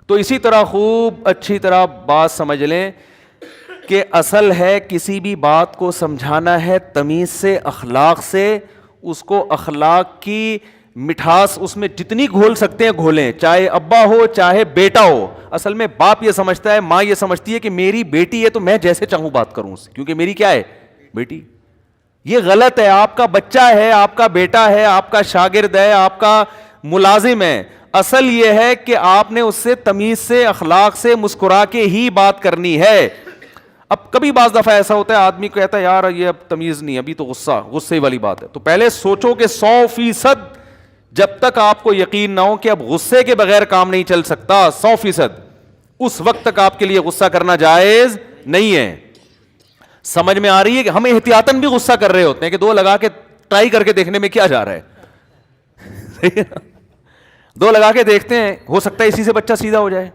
تو اسی طرح خوب اچھی طرح بات سمجھ لیں کہ اصل ہے کسی بھی بات کو سمجھانا ہے تمیز سے، اخلاق سے، اس کو اخلاق کی مٹھاس اس میں جتنی گھول سکتے ہیں گھولیں، چاہے ابا ہو چاہے بیٹا ہو. اصل میں باپ یہ سمجھتا ہے، ماں یہ سمجھتی ہے کہ میری بیٹی ہے تو میں جیسے چاہوں بات کروں اس سے، کیونکہ میری کیا ہے؟ بیٹی. یہ غلط ہے. آپ کا بچہ ہے، آپ کا بیٹا ہے، آپ کا شاگرد ہے، آپ کا ملازم ہے. اصل یہ ہے کہ آپ نے اس سے تمیز سے، اخلاق سے، مسکرا کے ہی بات کرنی ہے. اب کبھی بعض دفعہ ایسا ہوتا ہے آدمی کہتا ہے یار یہ اب تمیز نہیں، ابھی تو غصے والی بات ہے. تو پہلے سوچو کہ 100% جب تک آپ کو یقین نہ ہو کہ اب غصے کے بغیر کام نہیں چل سکتا، 100% اس وقت تک آپ کے لیے غصہ کرنا جائز نہیں ہے. سمجھ میں آ رہی ہے کہ ہم احتیاطاً بھی غصہ کر رہے ہوتے ہیں کہ دو لگا کے ٹرائی کر کے دیکھنے میں کیا جا رہا ہے. دو لگا کے دیکھتے ہیں، ہو سکتا ہے اسی سے بچہ سیدھا ہو جائے.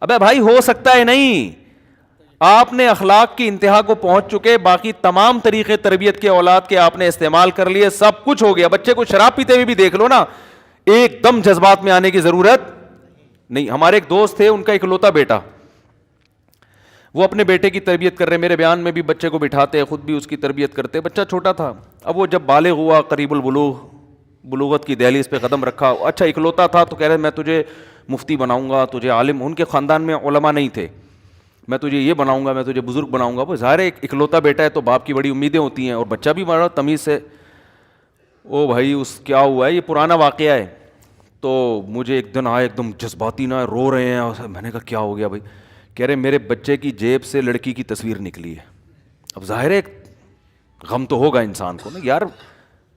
ابے بھائی ہو سکتا ہے نہیں، آپ نے اخلاق کی انتہا کو پہنچ چکے، باقی تمام طریقے تربیت کے اولاد کے آپ نے استعمال کر لیے، سب کچھ ہو گیا. بچے کو شراب پیتے ہوئے بھی دیکھ لو نا، ایک دم جذبات میں آنے کی ضرورت نہیں. ہمارے ایک دوست تھے، ان کا اکلوتا بیٹا، وہ اپنے بیٹے کی تربیت کر رہے. میرے بیان میں بھی بچے کو بٹھاتے، خود بھی اس کی تربیت کرتے. بچہ چھوٹا تھا. اب وہ جب بالغ ہوا، قریب بلوغت کی دہلیز پہ قدم رکھا، اچھا اکلوتا تھا، تو کہہ رہے میں تجھے مفتی بناؤں گا، تجھے عالم. ان کے خاندان میں علماء نہیں تھے. میں تجھے یہ بناؤں گا، میں تجھے بزرگ بناؤں گا. وہ ظاہر ہے اکلوتا بیٹا ہے تو باپ کی بڑی امیدیں ہوتی ہیں، اور بچہ بھی بڑا تمیز سے. او بھائی اس کیا ہوا ہے، یہ پرانا واقعہ ہے. تو مجھے ایک دن آئے ایک دم جذباتی، نہ رو رہے ہیں. میں نے کہا کیا ہو گیا بھائی؟ کہہ رہے میرے بچے کی جیب سے لڑکی کی تصویر نکلی ہے. اب ظاہر ہے غم تو ہوگا انسان کو نا، یار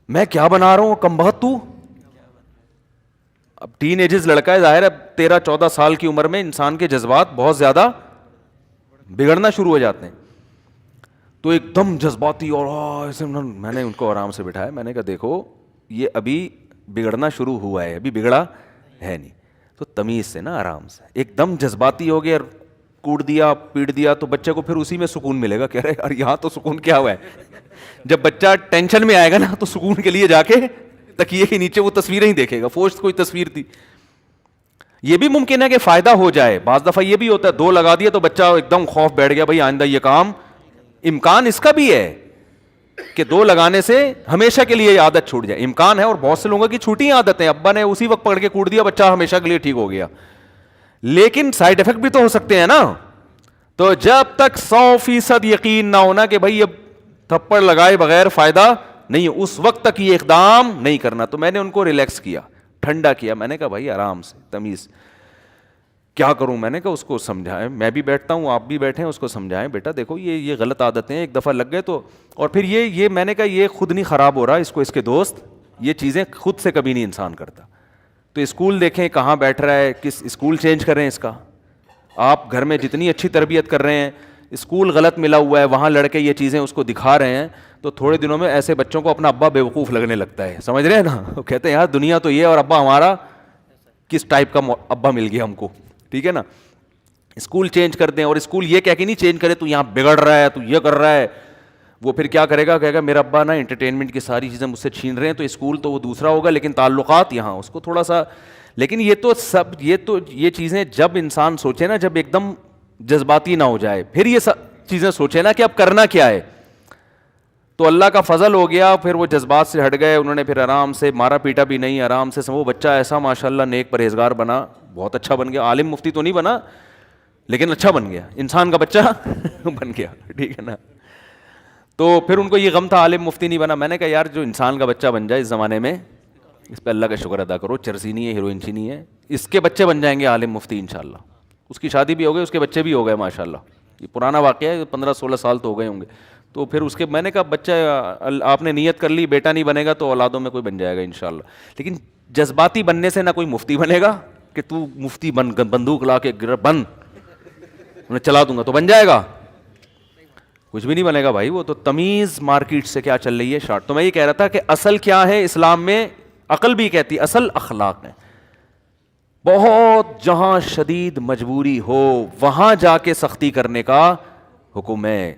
میں کیا بنا رہا ہوں کم بخت تو. اب ٹین ایجز لڑکا ہے، ظاہر ہے 13-14 سال کی عمر میں انسان کے جذبات بہت زیادہ بگڑنا شروع ہو جاتے ہیں. تو ایک دم جذباتی، اور ایسے میں نے ان کو آرام سے بٹھایا. میں نے کہا دیکھو یہ ابھی بگڑنا شروع ہوا ہے، ابھی بگڑا ہے نہیں. تو تمیز سے نا، آرام سے. ایک دم جذباتی ہو گیا، کوٹ دیا، پیٹ دیا، تو بچے کو پھر اسی میں سکون ملے گا. کہہ رہے یار یہاں تو سکون کیا ہوا ہے. جب بچہ ٹینشن میں آئے گا نا تو سکون کے لیے جا کے تکیے کے نیچے وہ تصویریں ہی دیکھے گا. فوج کوئی تصویر تھی. یہ بھی ممکن ہے کہ فائدہ ہو جائے. بعض دفعہ یہ بھی ہوتا ہے دو لگا دیا تو بچہ ایک دم خوف بیٹھ گیا، بھائی آئندہ یہ کام. امکان اس کا بھی ہے کہ دو لگانے سے ہمیشہ کے لیے یہ عادت چھوٹ جائے. امکان ہے، اور بہت سے لوگوں کی چھوٹی عادتیں، ابا نے اسی وقت پکڑ کے کوٹ دیا، بچہ ہمیشہ کے لیے ٹھیک ہو گیا. لیکن سائیڈ افیکٹ بھی تو ہو سکتے ہیں نا. تو جب تک 100% یقین نہ ہونا کہ بھائی اب تھپڑ لگائے بغیر فائدہ نہیں، اس وقت تک یہ اقدام نہیں کرنا. تو میں نے ان کو ریلیکس کیا، ٹھنڈا کیا. میں نے کہا بھائی آرام سے، تمیز. کیا کروں؟ میں نے کہا اس کو سمجھائیں. میں بھی بیٹھتا ہوں، آپ بھی بیٹھیں، اس کو سمجھائیں بیٹا دیکھو یہ غلط عادتیں ہیں، ایک دفعہ لگ گئے تو. اور پھر یہ میں نے کہا یہ خود نہیں خراب ہو رہا، اس کو اس کے دوست، یہ چیزیں خود سے کبھی نہیں انسان کرتا. تو اسکول دیکھیں کہاں بیٹھ رہا ہے، کس اسکول چینج کریں اس کا. آپ گھر میں جتنی اچھی تربیت کر رہے ہیں، اسکول غلط ملا ہوا ہے، وہاں لڑکے یہ چیزیں اس کو دکھا رہے ہیں، تو تھوڑے دنوں میں ایسے بچوں کو اپنا ابا بیوقوف لگنے لگتا ہے. سمجھ رہے ہیں نا؟ وہ کہتے ہیں یار دنیا تو یہ، اور ابا ہمارا کس ٹائپ کا ابا مل گیا ہم کو. ٹھیک ہے نا؟ اسکول چینج کر دیں، اور اسکول یہ کہہ کے نہیں چینج کرے تو یہاں بگڑ رہا ہے، تو یہ کر رہا ہے. وہ پھر کیا کرے گا؟ کہے گا میرا ابا نا انٹرٹینمنٹ کی ساری چیزیں مجھ سے چھین رہے ہیں، تو اسکول تو وہ دوسرا ہوگا لیکن تعلقات یہاں اس کو تھوڑا سا. لیکن یہ چیزیں جب انسان سوچے نا، جب ایک دم جذباتی نہ ہو جائے، پھر یہ سب چیزیں سوچے نا کہ اب کرنا کیا ہے. تو اللہ کا فضل ہو گیا، پھر وہ جذبات سے ہٹ گئے. انہوں نے پھر آرام سے، مارا پیٹا بھی نہیں، آرام سے. وہ بچہ ایسا ماشاءاللہ نیک پرہیزگار بنا، بہت اچھا بن گیا. عالم مفتی تو نہیں بنا لیکن اچھا بن گیا، انسان کا بچہ بن گیا. ٹھیک ہے نا؟ تو پھر ان کو یہ غم تھا عالم مفتی نہیں بنا. میں نے کہا یار جو انسان کا بچہ بن جائے اس زمانے میں، اس پہ اللہ کا شکر ادا کرو. چرسی نہیں ہے، ہیروئن چی نہیں ہے، اس کے بچے بن جائیں گے عالم مفتی انشاءاللہ. اس کی شادی بھی ہو گئی، اس کے بچے بھی ہو گئے ماشاءاللہ. یہ پرانا واقعہ ہے، 15-16 سال تو ہو گئے ہوں گے. تو پھر اس کے میں نے کہا بچہ آپ نے نیت کر لی، بیٹا نہیں بنے گا تو اولادوں میں کوئی بن جائے گا انشاءاللہ. لیکن جذباتی بننے سے نہ کوئی مفتی بنے گا کہ تو مفتی بن، بندوق لا کے بن، انہیں چلا دوں گا تو بن جائے گا. کچھ بھی نہیں بنے گا بھائی. وہ تو تمیز مارکیٹ سے کیا چل رہی ہے شارٹ. تو میں یہ کہہ رہا تھا کہ اصل کیا ہے اسلام میں، عقل بھی کہتی اصل اخلاق ہے. بہت جہاں شدید مجبوری ہو وہاں جا کے سختی کرنے کا حکم ہے.